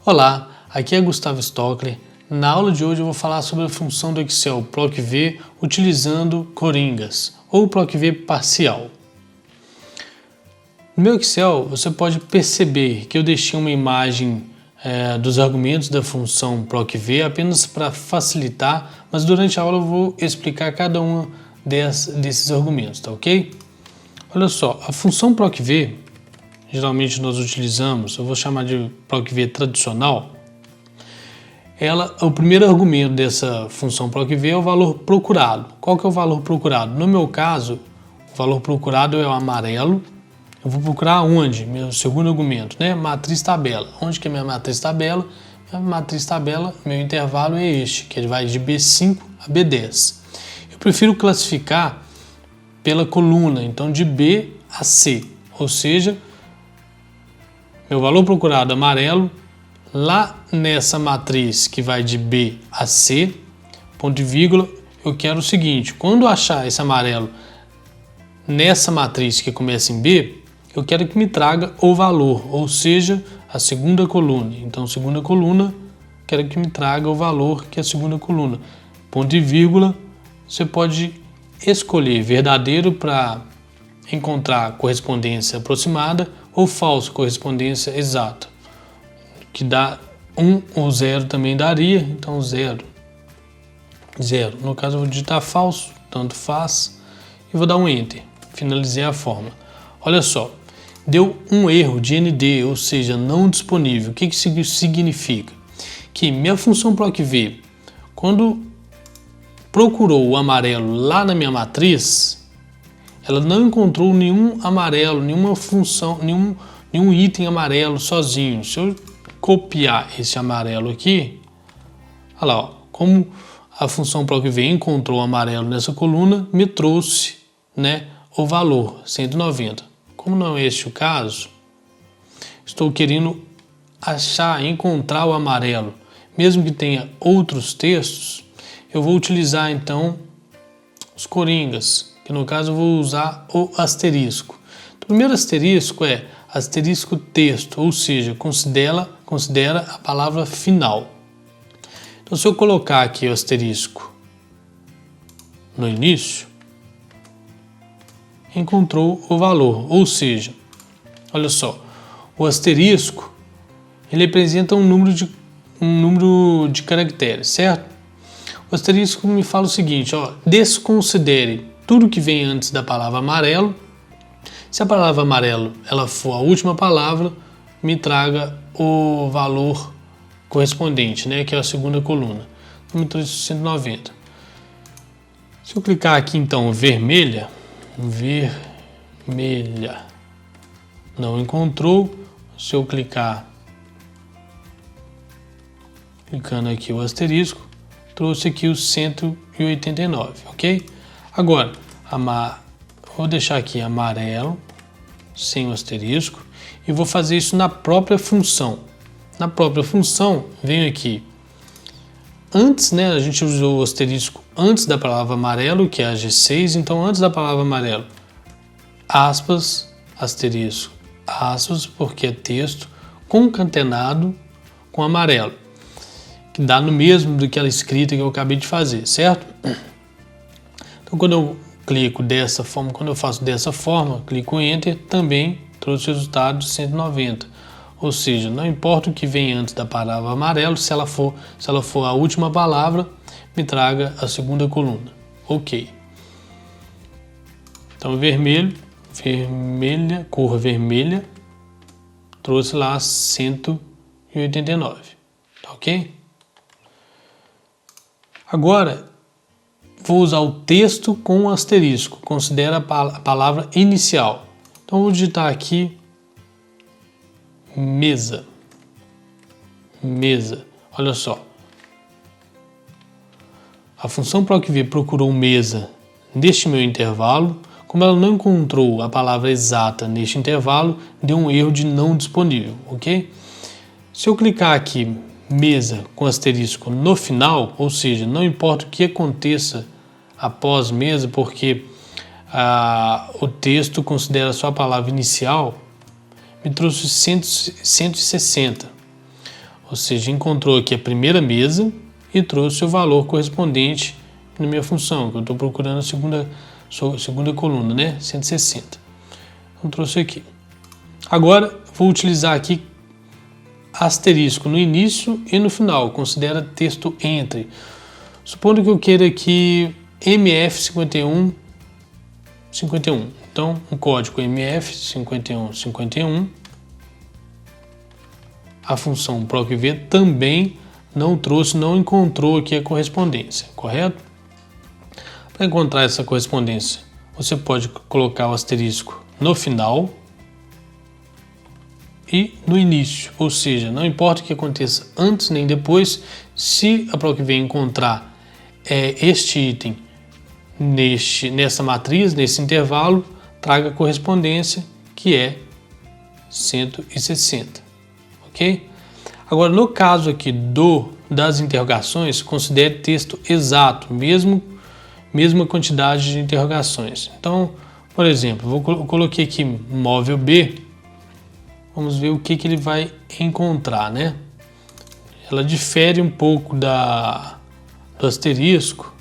Olá, aqui é Gustavo Stockler. Na aula de hoje eu vou falar sobre a função do Excel PROC-V utilizando coringas ou PROC-V parcial. No meu Excel você pode perceber que eu deixei uma imagem dos argumentos da função PROC-V apenas para facilitar, mas durante a aula eu vou explicar cada um desses argumentos, tá ok? Olha só, a função PROC-V, geralmente nós utilizamos, eu vou chamar de PROC-V tradicional. O primeiro argumento dessa função PROC-V é o valor procurado. Qual que é o valor procurado? No meu caso, o valor procurado é o amarelo. Eu vou procurar onde? Meu segundo argumento, né? Matriz tabela. Onde que é minha matriz tabela? Minha matriz tabela, meu intervalo é este, que ele vai de B5 a B10. Eu prefiro classificar pela coluna, então de B a C, ou seja, meu valor procurado amarelo, lá nessa matriz que vai de B a C, ponto e vírgula, eu quero o seguinte: quando eu achar esse amarelo nessa matriz que começa em B, eu quero que me traga o valor, ou seja, a segunda coluna. Então, segunda coluna, quero que me traga o valor que é a segunda coluna. Ponto e vírgula, você pode escolher verdadeiro para encontrar correspondência aproximada ou falso, correspondência exata, que dá 1 ou 0 também daria, então 0. No caso eu vou digitar falso, tanto faz, e vou dar um Enter. Finalizei a forma. Olha só, deu um erro de ND, ou seja, não disponível. O que isso significa? Que minha função PROC-V, quando procurou o amarelo lá na minha matriz, ela não encontrou nenhum amarelo, nenhuma função, nenhum item amarelo sozinho. Se eu copiar esse amarelo aqui, olha lá, ó, como a função PROC-V encontrou o amarelo nessa coluna, me trouxe, né, o valor 190. Como não é este o caso, estou querendo encontrar o amarelo, mesmo que tenha outros textos, eu vou utilizar então os coringas, que no caso eu vou usar o asterisco. O primeiro asterisco é asterisco texto, ou seja, considera a palavra final. Então, se eu colocar aqui o asterisco no início, encontrou o valor, ou seja, olha só, o asterisco ele representa um número de caracteres, certo? O asterisco me fala o seguinte, ó, desconsidere tudo que vem antes da palavra amarelo. Se a palavra amarelo ela for a última palavra, me traga o valor correspondente, né, que é a segunda coluna. Então, me trouxe 190. Se eu clicar aqui então vermelha, não encontrou. Se eu clicando aqui o asterisco, trouxe aqui os 189, ok? Agora, vou deixar aqui amarelo, sem o asterisco, e vou fazer isso na própria função. Na própria função, venho aqui. Antes, né, a gente usou o asterisco antes da palavra amarelo, que é a G6, então antes da palavra amarelo, aspas, asterisco, aspas, porque é texto concatenado com amarelo, que dá no mesmo daquela escrita que eu acabei de fazer, certo? Então, quando eu clico dessa forma, quando eu faço dessa forma, clico Enter, também trouxe o resultado de 190. Ou seja, não importa o que vem antes da palavra amarelo, se ela for a última palavra, me traga a segunda coluna. Ok. Então, cor vermelha, trouxe lá 189. Tá ok? Agora, vou usar o texto com asterisco, considera a palavra inicial. Então, vou digitar aqui mesa. Olha só. A função PROC-V procurou mesa neste meu intervalo. Como ela não encontrou a palavra exata neste intervalo, deu um erro de não disponível, ok? Se eu clicar aqui mesa com asterisco no final, ou seja, não importa o que aconteça após mesa, porque o texto considera só a palavra inicial, me trouxe 160. Ou seja, encontrou aqui a primeira mesa e trouxe o valor correspondente na minha função, que eu estou procurando a segunda coluna, né? 160. Então trouxe aqui. Agora vou utilizar aqui asterisco no início e no final. Considera texto entre. Supondo que eu queira aqui MF51. Então, um código MF5151. A função procv também não encontrou aqui a correspondência, correto? Para encontrar essa correspondência, você pode colocar o asterisco no final e no início, ou seja, não importa o que aconteça antes nem depois, se a procv encontrar este item nessa matriz, nesse intervalo, traga a correspondência, que é 160, ok? Agora, no caso aqui das interrogações, considere texto exato, mesma quantidade de interrogações. Então, por exemplo, eu coloquei aqui móvel B, vamos ver o que ele vai encontrar, né? Ela difere um pouco do asterisco.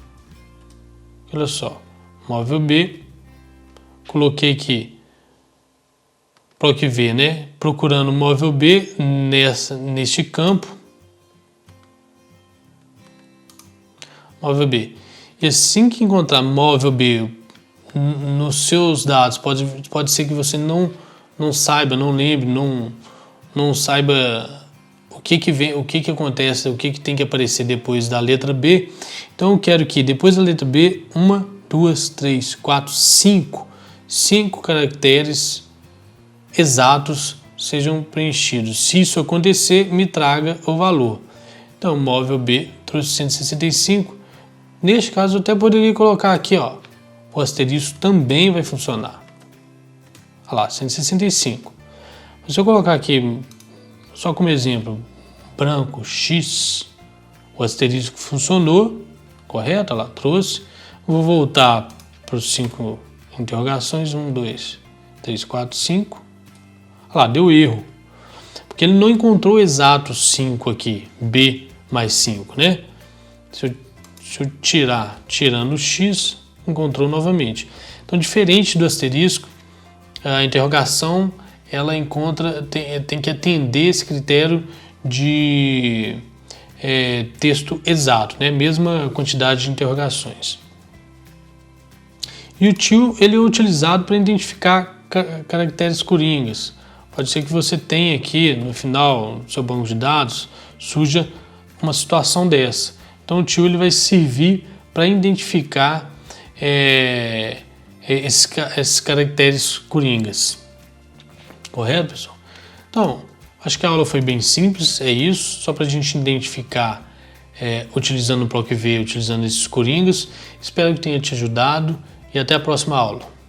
Olha só, móvel B, coloquei aqui procv, né? Procurando móvel B neste campo, móvel B. E assim que encontrar móvel B nos seus dados, pode ser que você não saiba, não lembre, não saiba o que vem, o que acontece, o que tem que aparecer depois da letra B. Então eu quero que depois da letra B, 1, 2, 3, 4, 5 caracteres exatos sejam preenchidos. Se isso acontecer, me traga o valor. Então, móvel B trouxe 165. Neste caso, eu até poderia colocar aqui, ó, o asterisco também vai funcionar. Olha lá, 165. Se eu colocar aqui, só como exemplo, branco X, o asterisco funcionou, correto? Olha lá, trouxe. Vou voltar para os 5 interrogações, 1, 2, 3, 4, 5. Olha lá, deu erro, porque ele não encontrou exato 5 aqui, B mais 5, né? Se eu tirando o X, encontrou novamente. Então, diferente do asterisco, a interrogação, ela tem que atender esse critério de texto exato, né? Mesma quantidade de interrogações. E o till, ele é utilizado para identificar caracteres coringas. Pode ser que você tenha aqui no final do seu banco de dados, surja uma situação dessa. Então o till ele vai servir para identificar esses caracteres coringas. Correto, pessoal? Então, acho que a aula foi bem simples, é isso, só para a gente identificar utilizando o procv, utilizando esses coringas. Espero que tenha te ajudado e até a próxima aula.